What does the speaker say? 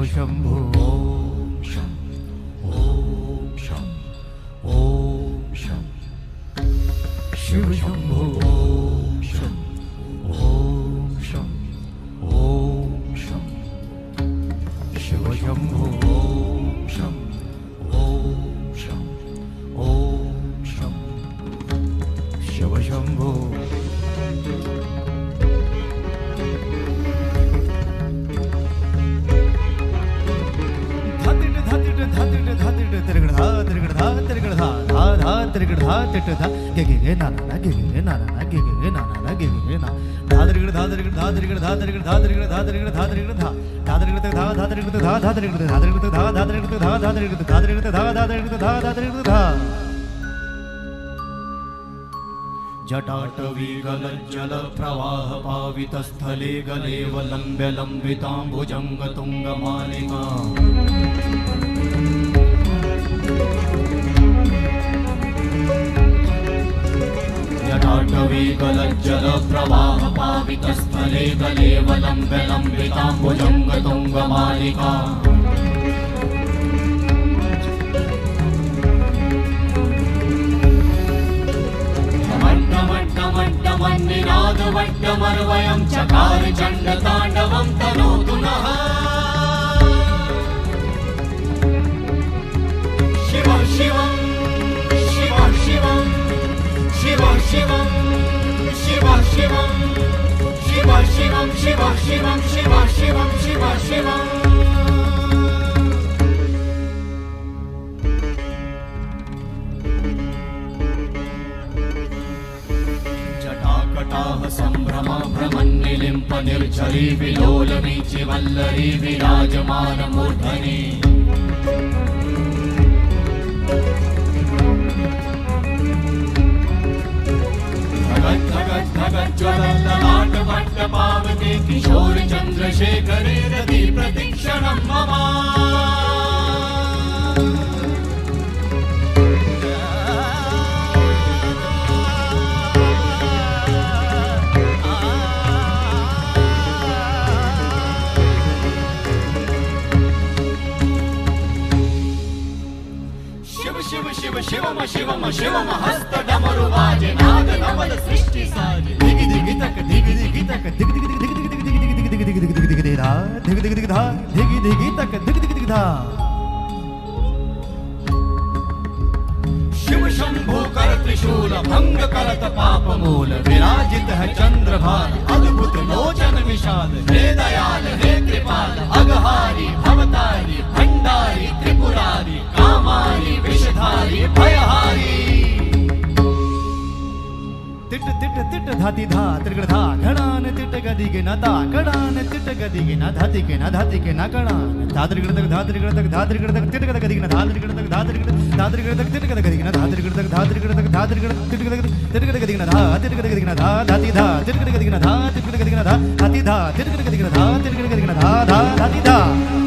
शंभो ओम शं ओम शं ओम शं शिव शंभो ओम शं ओम शं ओम शं शिव शंभो ओम शं ओम शं ओम शं शिव शंभो जटाटवी गलज्जल प्रवाह पावितस्थले गलेवलम्ब्य लम्बिताम्बुजङ्ग तुङ्गमालिका जटाटवी गलज्जल प्रवाह पावितस्थले गलेवलम्ब्य लम्बिताम्बुजङ्ग तुङ्गमालिका निनादवड्डमर्वयं चकार चण्डताण्डवं तनोतु नः शिव शिवं शिव शिवं शिव शिवं शिव शिवं शिव शिवं शिव शिवं शिव शिवं शिव शिवं जटाकटाह सम्भ्रम भ्रमन्निलिम्प निर्झरी विलोलवीचि वल्लरी विराजमान मूर्धनि धगत् धगत् धगत् ज्वलल्ललाट वट्ट पावके किशोर चन्द्रशेखरे रति प्रतिक्षणं मम शिव शिव शिवम शिवम शिवम हस्त डमरु बाजे नाद नवल सृष्टि साजे दिगि दिगि तक दिगि दिगि तक दिगि दिगि दिगि दिगि दिगि दिगि दिगि दिगि दिगि दिगि दिगि धा दिगि दिगि दिगि धा दिगि दिगि तक दिगि दिगि दिगि धा शिव शंभो कर त्रिशूल भंग करत पाप मूल विराजित है चंद्रभान अद्भुत लोचन विशाल हे दयाल हे कृपाल अगहारी भवतारी भंडारी त्रिपुरारी कामारी विषधारी भयहारी तिट तिट तिट धाति धा त्रिगण धा घणान तिट गदि के नता घणान तिट गदि के न धाति के न धाति के न घणान धात्रिगण तक धात्रिगण तक धात्रिगण तक तिट गद गदि के न धात्रिगण तक धात्रिगण तक तिट गद गदि के न धात्रिगण तक धात्रिगण तक धात्रिगण तिट गद गदि के न धा तिट गद गदि के न धा धाति धा तिट गद गदि के न धा तिट गद गदि के न धा धाति धा तिट गद गदि के न धा तिट गद गदि के न धा धा धाति धा